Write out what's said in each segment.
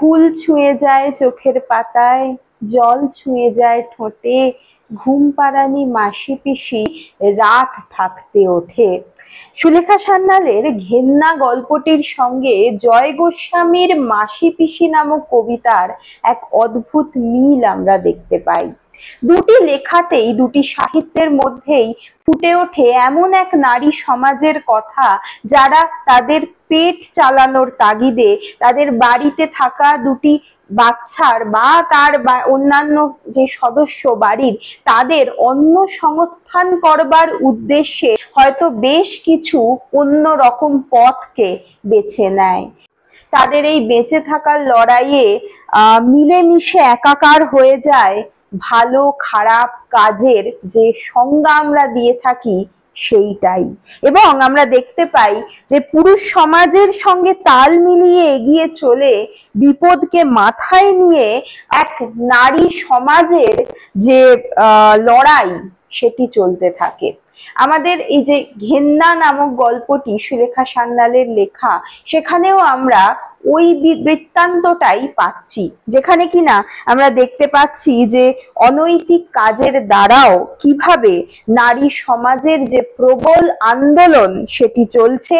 ফুল ছুঁয়ে যায় চোখের পাতায়, জল ছুঁয়ে যায় ঠোঁটে, ঘুম পাড়ানি মাসি পিসি রাত থাকতে ওঠে। সুলেখা সান্যালের ঘেন্না গল্পটির সঙ্গে জয় গোস্বামীর মাসি পিসি নামক কবিতার এক অদ্ভুত মিল আমরা দেখতে পাই। দুটি লেখাতেই, দুটি সাহিত্যের মধ্যেই ফুটে ওঠে এমন এক নারী সমাজের কথা যারা তাদের পেট চালানোর তাগিদে তাদের বাড়িতে থাকা দুটি বাচ্চার বা তার অন্যান্য যে সদস্য বাড়ির তাদের অন্য সংস্থান করবার উদ্দেশ্যে হয়তো বেশ কিছু অন্য রকম পথকে বেছে নেয়। তাদের এই বেঁচে থাকার লড়াইয়ে মিলেমিশে একাকার হয়ে যায় ভালো খারাপ কাজের যে সংজ্ঞা আমরা দিয়ে থাকি সেইটাই। এবং আমরা দেখতে পাই যে পুরুষ সমাজের সঙ্গে তাল মিলিয়ে এগিয়ে চলে বিপদকে মাথায় নিয়ে এক নারী সমাজের যে লড়াই সেটি চলতে থাকে। আমাদের এই যে ঘেন্না নামক গল্পটি সুলেখা সান্যালের লেখা, সেখানেও আমরা ওই বৃত্তান্তটাই পাচ্ছি, যেখানে কিনা আমরা দেখতে পাচ্ছি যে অনৈতিক কাজের দ্বারাও কিভাবে নারী সমাজের যে প্রবল আন্দোলন সেটি চলছে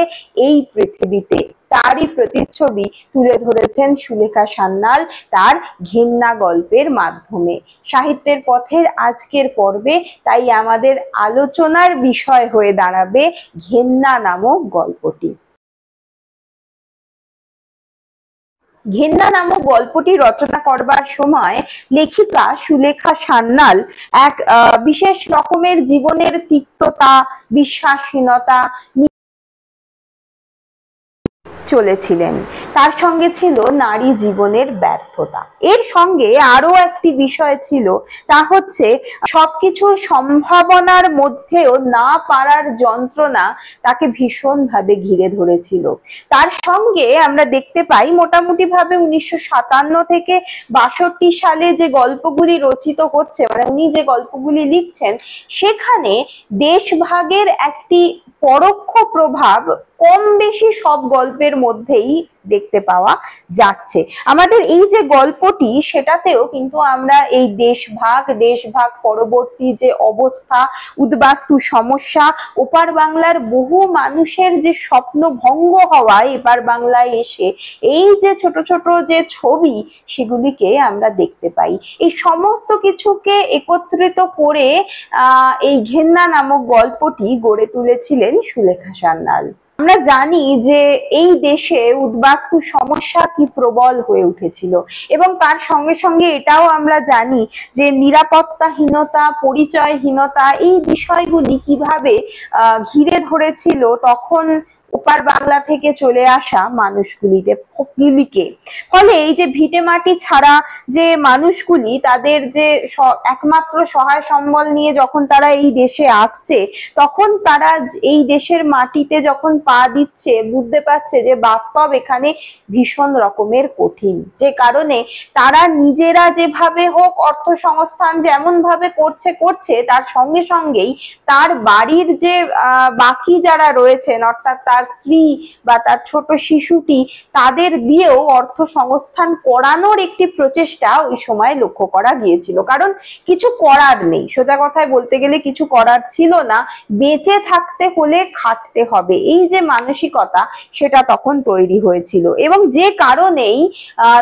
এই পৃথিবীতে, তারই প্রতিচ্ছবি তুলে ধরেছেন সুলেখা সান্যাল তার ঘেন্না গল্পের মাধ্যমে। সাহিত্যের পথের আজকের পর্বে তাই আমাদের আলোচনার বিষয় হয়ে দাঁড়াবে ঘেন্না নামক গল্পটি। ঘেন্না নামক গল্পটি রচনা করবার সময় লেখিকা সুলেখা সান্যাল এক বিশেষ রকমের জীবনের তিক্ততা, বিশ্বাসহীনতা চলেছিলেন। তার সঙ্গে ছিল নারী জীবনের ব্যর্থতা। এর সঙ্গে আরো একটি বিষয় ছিল, তা হচ্ছে সবকিছুর সম্ভাবনার মধ্যেও না পারার যন্ত্রণা তাকে ভীষণভাবে ঘিরে ধরেছিল। তার সঙ্গে আমরা দেখতে পাই মোটামুটি ভাবে 1957 থেকে 62 সালে যে গল্পগুলি রচিত হচ্ছে, মানে উনি যে গল্পগুলি লিখছেন, সেখানে দেশভাগের একটি পরোক্ষ প্রভাব কম বেশি সব গল্পের মধ্যেই দেখতে পাওয়া যাচ্ছে। আমাদের এই যে গল্পটি, সেটাতেও কিন্তু আমরা এই দেশভাগ পরবর্তী যে অবস্থা, উদ্বাস্তু সমস্যা, ওপার বাংলার বহু মানুষের যে স্বপ্ন ভঙ্গ হওয়া এপার বাংলায় এসে, এই যে ছোট ছোট যে ছবি সেগুলিকে আমরা দেখতে পাই। এই সমস্ত কিছুকে একত্রিত করে এই ঘেন্না নামক গল্পটি গড়ে তুলেছিলেন সুলেখা সান্যাল। আমরা জানি যে এই দেশে উদ্বাস্তু সমস্যা কি প্রবল হয়ে উঠেছিল, এবং তার সঙ্গে সঙ্গে এটাও আমরা জানি যে নিরাপত্তাহীনতা, পরিচয়হীনতা এই বিষয়গুলি কিভাবে ঘিরে ধরেছিল তখন ওপার বাংলা থেকে চলে আসা মানুষগুলিকে। ফলে এই যে ভিটে মাটি ছাড়া যে মানুষগুলি, তাদের যে একমাত্র সহায় সম্বল নিয়ে যখন তারা এই দেশে আসছে, তখন তারা এই দেশের মাটিতে যখন পা দিচ্ছে বুঝতে পারছে যে বাস্তব এখানে ভীষণ রকমের কঠিন, যে কারণে তারা নিজেরা যেভাবে হোক অর্থ সংস্থান যেমন ভাবে করছে তার সঙ্গে সঙ্গেই তার বাড়ির যে বাকি যারা রয়েছেন, অর্থাৎ তার স্ত্রী বা তার ছোট শিশুটি, তাদের দিয়েও অর্থ সংস্থান করানোর একটি প্রচেষ্টা ওই সময় লক্ষ্য করা গিয়েছিল। কারণ কিছু করার নেই, সোজা কথায় বলতে গেলে কিছু করার ছিল না, বেঁচে থাকতে হলে খাটতে হবে, এই যে মানসিকতা সেটা তখন তৈরি হয়েছিল। এবং যে কারণেই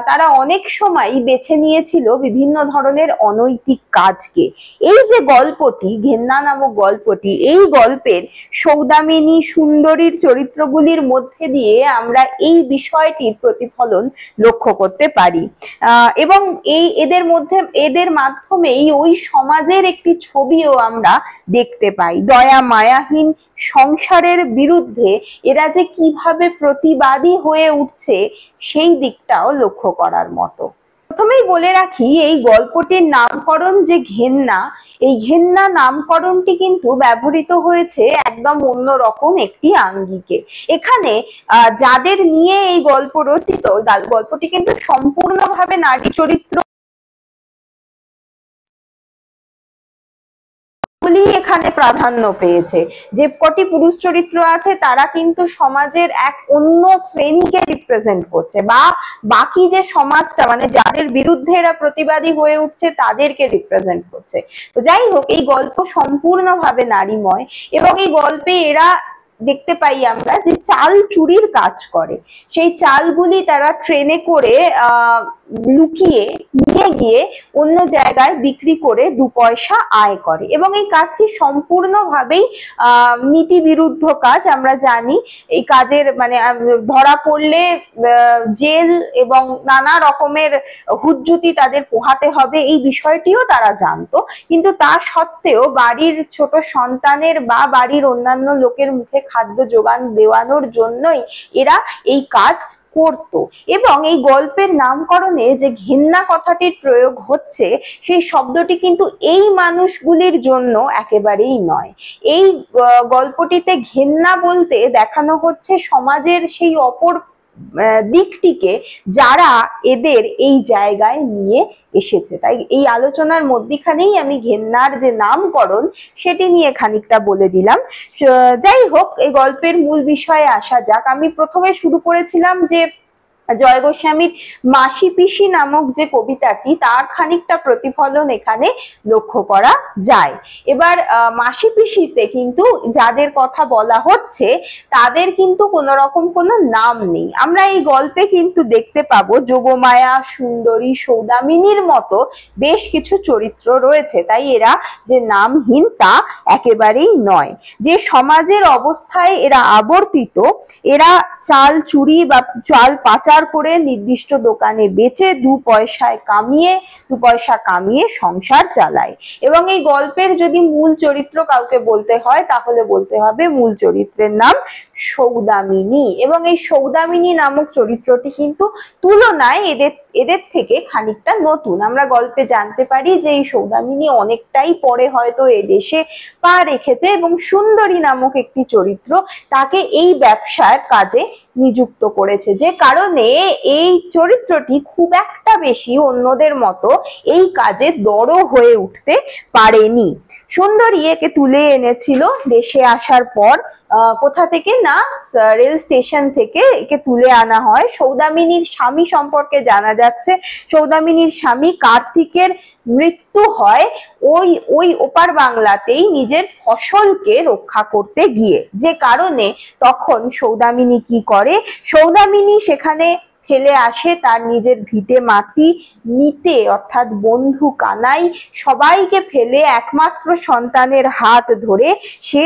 তারা অনেক সময় বেছে নিয়েছিল বিভিন্ন ধরনের অনৈতিক কাজকে। এই যে গল্পটি, ঘেন্না নামক গল্পটি, এই গল্পের সৌদামিনী সুন্দরীর চরিত্রগুলির মধ্যে দিয়ে আমরা এই বিষয়টির প্রতিফলন লক্ষ্য করতে পারি। এবং এদের মাধ্যমেই ওই সমাজের একটি ছবিও আমরা দেখতে পাই। দয়া মায়াহীন সংসারের বিরুদ্ধে এরা যে কিভাবে প্রতিবাদী হয়ে উঠছে সেই দিকটাও লক্ষ্য করার মতো। প্রথমেই বলে রাখি, এই গল্পটির নামকরণ যে ঘেন্না, এই ঘেন্না নামকরণটি কিন্তু ব্যবহৃত হয়েছে একদম অন্যরকম একটি আঙ্গিকে। এখানে যাদের নিয়ে এই গল্প রচিত, গল্পটি কিন্তু সম্পূর্ণভাবে নারী চরিত্র গুলি এখানে প্রাধান্য পেয়েছে। যে কটি পুরুষ চরিত্র আছে তারা কিন্তু সমাজের এক অন্য শ্রেণীকে রিপ্রেজেন্ট করছে, বা বাকি যে সমাজটা মানে যাদের বিরুদ্ধে এরা প্রতিবাদী হয়ে উঠছে তাদেরকে রিপ্রেজেন্ট করছে। তো যাই হোক, এই গল্প সম্পূর্ণভাবে নারীময়, এবং এই গল্পে এরা দেখতে পাই আমরা যে চাল চুরির কাজ করে। সেই চালগুলি তারা ট্রেনে করে লুকিয়ে নিয়ে গিয়ে অন্য জায়গায় বিক্রি করে 2 পয়সা আয় করে, এবং এই কাজটি সম্পূর্ণভাবেই নীতি বিরুদ্ধ কাজ। আমরা জানি এই কাজের মানে ধরা পড়লে জেল এবং নানা রকমের হুজ্জুতি তাদের পোহাতে হবে, এই বিষয়টিও তারা জানতো। কিন্তু তা সত্ত্বেও বাড়ির ছোট সন্তানের বা বাড়ির অন্যান্য লোকের মুখে খাদ্য যোগান দেওয়ানোর জন্যই এরা এই কাজ করত। এবং এই গল্পের নামকরণে যে ঘেন্না কথাটির প্রয়োগ হচ্ছে, সেই শব্দটি কিন্তু এই মানুষগুলির জন্য একেবারেই নয়। এই গল্পটিতে ঘেন্না বলতে দেখানো হচ্ছে সমাজের সেই অপর দিকটিকে যারা এদের এই জায়গায় নিয়ে এসেছে। তাই এই আলোচনার মধ্যখানেই আমি ঘেন্নার যে নামকরণ সেটি নিয়ে খানিকটা বলে দিলাম। যাই হোক, এই গল্পের মূল বিষয়ে আসা যাক। আমি প্রথমে শুরু করেছিলাম যে জয় গোস্বামীর মাসি পিসি নামক যে কবিতাটি, তার খানিকটা প্রতিফলন এখানে লক্ষ্য করা যায়। এবার মাসি পিসিতে কিন্তু যাদের কথা বলা হচ্ছে তাদের কিন্তু কোনো রকম কোনো নাম নেই। আমরা এই গল্পে কিন্তু দেখতে পাবো যোগমায়া, সুন্দরী, সৌদামিনীর মতো বেশ কিছু চরিত্র রয়েছে, তাই এরা যে নামহীন তা একেবারেই নয়। যে সমাজের অবস্থায় এরা আবর্তিত, এরা চাল চুরি বা চাল পাচার করে নির্দিষ্ট দোকানে বেচে 2 পয়সা কামিয়ে সংসার চালায়। এবং এই গল্পের যদি মূল চরিত্র কাউকে বলতে হয় তাহলে বলতে হবে মূল চরিত্রের নাম সৌদামিনী। এবং এই সৌদামিনী নামক চরিত্রটি কিন্তু তুলনায় এদের থেকে খানিকটা নতুন। আমরা গল্পে জানতে পারি যে এই সৌদামিনী অনেকটাই পরে হয়তো এদেশে পা রেখেছে, এবং সুন্দরী নামক একটি চরিত্র তাকে এই ব্যবসার কাজে নিযুক্ত করেছে, যে কারণে এই চরিত্রটি খুব একটা বেশি অন্যদের মতো এই কাজে দড় হয়ে উঠতে পারেনি। সুন্দরী একে তুলে এনেছিল দেশে আসার পর, কোথা থেকে না রেল স্টেশন থেকে একে তুলে আনা হয়। সৌদামিনীর স্বামী সম্পর্কে জানা যাচ্ছে, সৌদামিনীর স্বামী কার্তিকের মৃত্যু হয় ওই ওপার বাংলাতেই নিজের ফসলকে রক্ষা করতে গিয়ে, যে কারণে তখন সৌদামিনী কি করে, সৌদামিনী সেখানে ফেলে আসে তার নিজের ভিটে মাটি নিতে, অর্থাৎ বন্ধু কানাই সবাইকে ফেলে একমাত্র সন্তানের হাত ধরে সে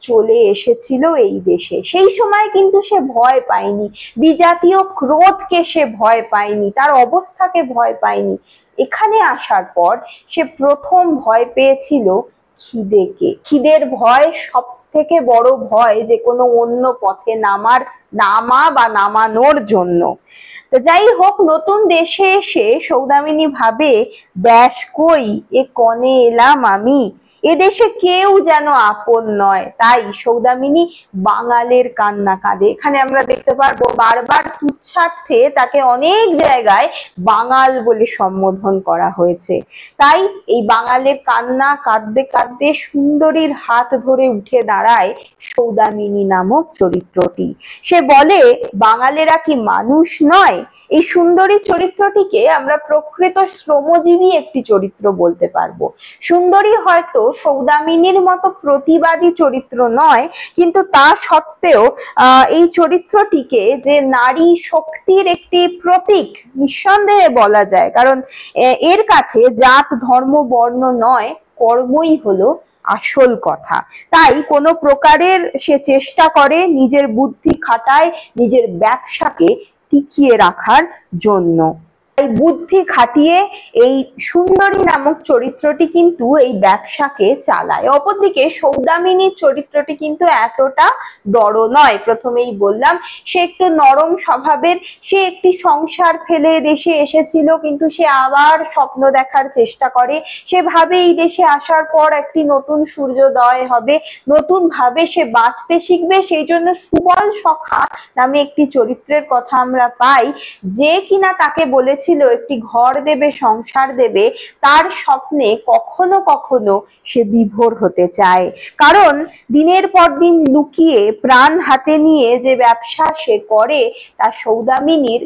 চলে এসেছিল এই দেশে। সেই সময় কিন্তু সে ভয় পায়নি, বিজাতীয় ক্রোধকে সে ভয় পায়নি, তার অবস্থাকে ভয় পায়নি। এখানে আসার পর সে প্রথম ভয় পেয়েছিল খিদেকে। খিদের ভয় সব থেকে বড় ভয় যে কোনো অন্য পথে নামানোর জন্য। তো যাই হোক, নতুন দেশে এসে সৌদামিনী ভাবে, দেশ কই এ কনে এলাম আমি, এদেশে কেউ যেন আপন নয়। তাই সৌদামিনী বাঙালের কান্না কাঁদে। এখানে আমরা দেখতে পারবো বারবার তুচ্ছার্থে তাকে অনেক জায়গায় বাঙাল বলে সম্বোধন করা হয়েছে। তাই এই বাঙালের কান্না কাঁদতে কাঁদতে সুন্দরীর হাত ধরে উঠে দাঁড়ায় সৌদামিনী নামক চরিত্রটি। সে বলে, বাঙালেরা কি মানুষ নয়? এই সুন্দরী চরিত্রটিকে আমরা প্রকৃত শ্রমজীবী একটি চরিত্র বলতে পারবো। সুন্দরী হয়তো সৌদামিনীর মতো প্রতিবাদী চরিত্র নয়, কিন্তু তা সত্ত্বেও এই চরিত্রটিকে যে নারী শক্তির একটি প্রতীক নিঃসন্দেহে বলা যায়, কারণ এর কাছে জাত ধর্ম বর্ণ নয়, কর্মই হলো আসল কথা। তাই কোনো প্রকারের সে চেষ্টা করে নিজের বুদ্ধি খাটায় নিজের ব্যবসাকে টিকিয়ে রাখার জন্য। এই বুদ্ধি খাটিয়ে এই সুন্দরী নামক চরিত্রটি কিন্তু এই ব্যবসাকে চালায়। অপরদিকে সৌদামিনীর চরিত্রটি কিন্তু এতটা দড় নয়। প্রথমেই বললাম সে একটু নরম স্বভাবের, সে একটি সংসার ফেলে দেশে এসেছিল, কিন্তু সে আবার স্বপ্ন দেখার চেষ্টা করে। সে ভাবে এই দেশে আসার পর একটি নতুন সূর্যোদয় হবে, নতুন ভাবে সে বাঁচতে শিখবে। সেই জন্য সুবল সখা নামে একটি চরিত্রের কথা আমরা পাই, যে কিনা তাকে বলেছে চেয়েছিল একটি ঘর দেবে, সংসার দেবে, তার স্বপ্নে কখনো কখনো সে বিভোর হতে চায়। কারণ দিনের পর দিন লুকিয়ে প্রাণ হাতে নিয়ে যে ব্যবসা সে করে তা সৌদামিনীর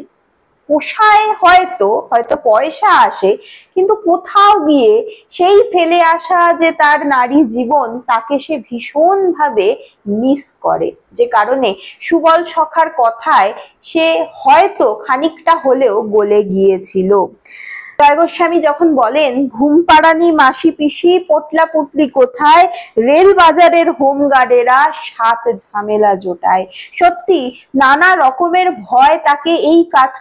পোষায়, হয়তো হয়তো পয়সা আসে, কিন্তু কোথাও গিয়ে সেই ফেলে আসা যে তার নারী জীবন তাকে সে ভীষণ ভাবে মিস করে, যে কারণে সুবল সখার কথায় সে হয়তো খানিকটা হলেও গলে গিয়েছিল। জয় গোস্বামী যখন বলেন, ঘুম পাড়ানি মাসি পিসি পোটলা পুটলি কোথায়, রেল বাজারের হোমগার্ডেরা সাত ঝামেলা জোটায়। সত্যি নানা রকমের ভয় তাকে এই কাজ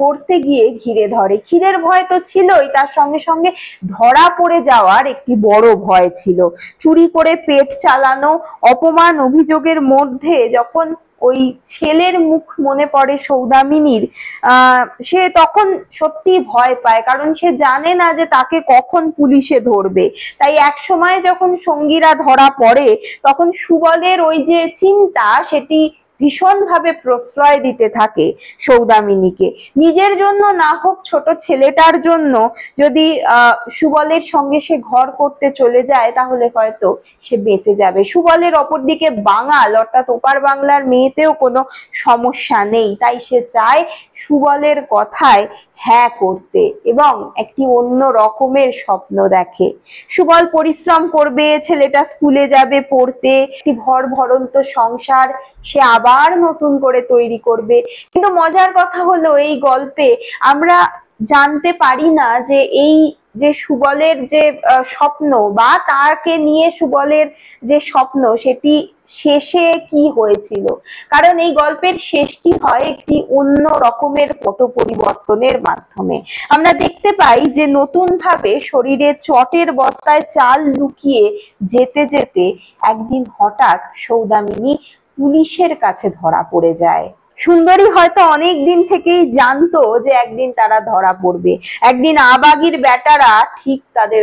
করতে গিয়ে ঘিরে ধরে। খিদের ভয় তো ছিলই, তার সঙ্গে সঙ্গে ধরা পড়ে যাওয়ার একটি বড় ভয় ছিল। চুরি করে পেট চালানো, অপমান অভিযোগের মধ্যে যখন ওই ছেলের মুখ মনে পড়ে সৌদামিনীর, সে তখন সত্যি ভয় পায়, কারণ সে জানে না যে তাকে কখন পুলিশে ধরবে। তাই এক সময় যখন সঙ্গীরা ধরা পড়ে তখন সুবলের ওই যে চিন্তা সেটি ভীষণ ভাবে প্রশ্রয় দিতে থাকে সৌদামিনীকে। নিজের জন্য না হোক, ছোট ছেলেটার জন্য যদি সুবলের সঙ্গে সে ঘর করতে চলে যায় তাহলে হয়তো সে বেঁচে যাবে। সুবলের অপরদিকে বাঙাল অর্থাৎ ওপার বাংলার মেয়েতেও কোনো সমস্যা নেই, তাই সে চায় সুবলের কথায় হ্যাঁ করতে এবং একটি অন্য রকমের স্বপ্ন দেখে। সুবল পরিশ্রম করবে, ছেলেটা স্কুলে যাবে পড়তে, একটি ঘর ভরন্ত সংসার সে আবার নতুন করে তৈরি করবে। কিন্তু মজার কথা হলো, এই গল্পে আমরা জানতে পারি না যে এই যে সুবলের যে স্বপ্ন বা তাকে নিয়ে সুবলের যে স্বপ্ন সেটি শেষে কি হয়েছিল। কারণ এই গল্পের শেষটি হয় একটি অন্য রকমের পট পরিবর্তনের মাধ্যমে। আমরা দেখতে পাই যে নতুন ভাবে শরীরে চটের বস্তায় চাল লুকিয়ে যেতে যেতে একদিন হঠাৎ সৌদামিনী পুলিশের কাছে ধরা পড়ে যায়। সুন্দরী হয়তো অনেক দিন থেকেই জানতো যে একদিন তারা ধরা পড়বে, একদিন আবাগির বেটারা ঠিক তাদের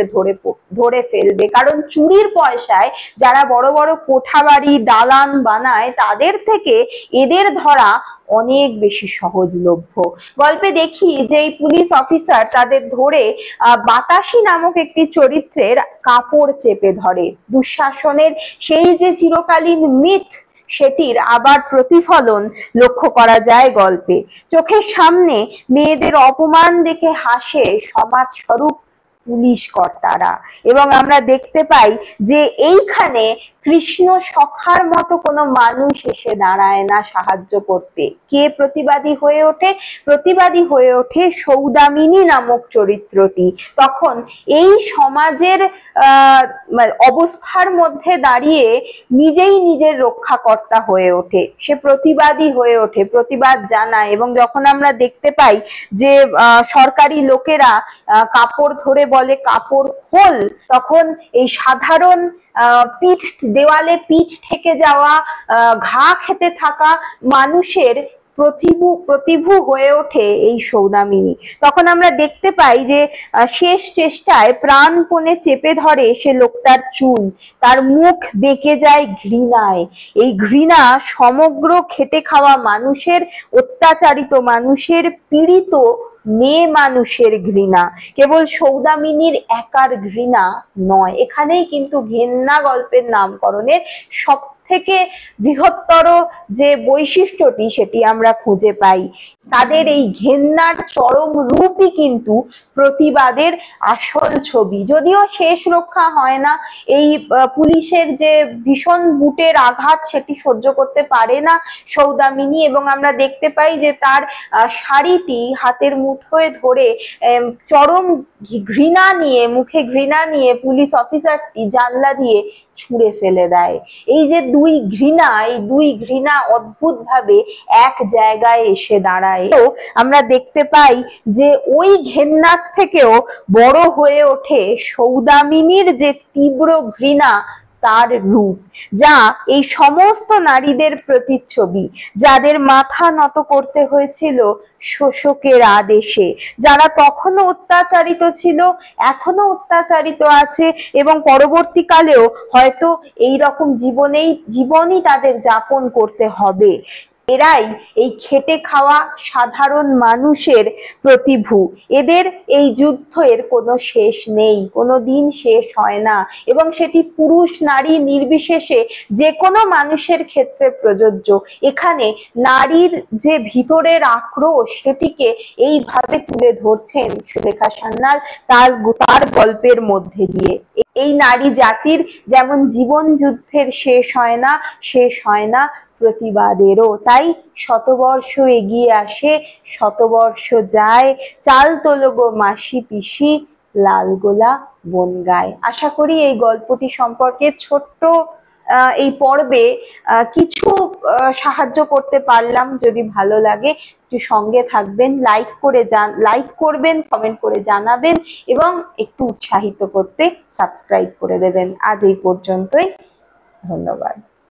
ধরে ফেলবে। কারণ চুরির পয়সায় যারা বড় বড় কোঠা বাড়ি দালান বানায় তাদের থেকে এদের ধরা অনেক বেশি সহজলভ্য। গল্পে দেখি যে এই পুলিশ অফিসার তাদের ধরে বাতাসী নামক একটি চরিত্রের কাপড় চেপে ধরে। দুঃশাসনের সেই যে চিরকালীন মিথ সেটির আবার প্রতিফলন লক্ষ্য করা যায় গল্পে। চোখের সামনে মেয়েদের অপমান দেখে হাসে সমাজ স্বরূপ পুলিশ কর্তারা, এবং আমরা দেখতে পাই যে এইখানে কৃষ্ণ সখার মতো কোনো মানুষ এসে দাঁড়ায় না সাহায্য করতে। কে প্রতিবাদী হয়ে ওঠে? প্রতিবাদী হয়ে ওঠে সৌদামিনী নামক চরিত্রটি। তখন এই সমাজের অবস্থার মধ্যে দাঁড়িয়ে নিজেই নিজের রক্ষাকর্তা হয়ে ওঠে, সে প্রতিবাদী হয়ে ওঠে, প্রতিবাদ জানায়। এবং যখন আমরা দেখতে পাই যে সরকারি লোকেরা কাপড় ধরে বলে কাপড় খোল, তখন এই সাধারণ পিঠ দেওয়ালে পিঠ ঠেকে যাওয়া, ঘা খেতে থাকা মানুষের প্রতিভু হয়ে ওঠে এই সৌদামিনী। তখন আমরা দেখতে পাই যে শেষ চেষ্টায় প্রাণপণে চেপে ধরে সে লোকটার চুল, তার মুখ বেঁকে যায় ঘৃণায়। এই ঘৃণা সমগ্র খেটে খাওয়া মানুষের, অত্যাচারিত মানুষের, পীড়িত মেয়ে মানুষের ঘৃণা, কেবল সৌদামিনীর একার ঘৃণা নয়। এখানেই কিন্তু ঘেন্না গল্পের নামকরণের সব থেকে বৃহত্তর যে বৈশিষ্ট্যটি সেটি আমরা খুঁজে পাই। তাদের এই ঘেন্নার চরম রূপই কিন্তু প্রতিবাদের আসল ছবি। যদিও শেষ রক্ষা হয় না, এই পুলিশের যে ভীষণ বুটের আঘাত সেটি সহ্য করতে পারে না সৌদামিনী, এবং আমরা দেখতে পাই যে তার শাড়িটি হাতের মুঠোয় ধরে চরম ঘৃণা নিয়ে, মুখে ঘৃণা নিয়ে পুলিশ অফিসারটি জানলা দিয়ে ছুঁড়ে ফেলে দেয়। এই যে দুই ঘৃণা, এই দুই ঘৃণা অদ্ভুত ভাবে এক জায়গায় এসে দাঁড়ায়। তো আমরা দেখতে পাই যে ওই ঘেন্নার থেকেও বড় হয়ে ওঠে সৌদামিনীর যে তীব্র ঘৃণা, তার রূপ, যা এই সমস্ত নারীদের প্রতিচ্ছবি, যাদের মাথা নত করতে হয়েছিল শোষকের আদেশে, যারা তখনও অত্যাচারিত ছিল, এখনো অত্যাচারিত আছে, এবং পরবর্তীকালেও হয়তো এই রকম জীবনই তাদের যাপন করতে হবে। এরাই এই খেটে খাওয়া সাধারণ মানুষের প্রতিভু। এদের এই যুদ্ধের কোনো শেষ নেই, কোনো দিন শেষ হয় না, এবং সেটি পুরুষ নারী নির্বিশেষে যে কোনো মানুষের ক্ষেত্রে প্রযোজ্য। এখানে নারীর যে ভিতরের আক্রোশ সেটিকে এইভাবে তুলে ধরছেন সুলেখা সান্যাল তার গল্পের মধ্যে দিয়ে। এই নারী জাতির যেমন জীবন যুদ্ধের শেষ হয় না, শেষ হয় না প্রতিবাদেরও। তাই শতবর্ষ এগিয়ে আসে, শতবর্ষ যায়, চাল তোলো গো মাসি পিসি, লাল গোলা বন গায়। আশা করি এই গল্পটি সম্পর্কে ছোট্ট এই পর্বে কিছু সাহায্য করতে পারলাম। যদি ভালো লাগে একটু সঙ্গে থাকবেন, লাইক করবেন, কমেন্ট করে জানাবেন এবং একটু উৎসাহিত করতে সাবস্ক্রাইব করে দেবেন। আজ এই পর্যন্তই, ধন্যবাদ।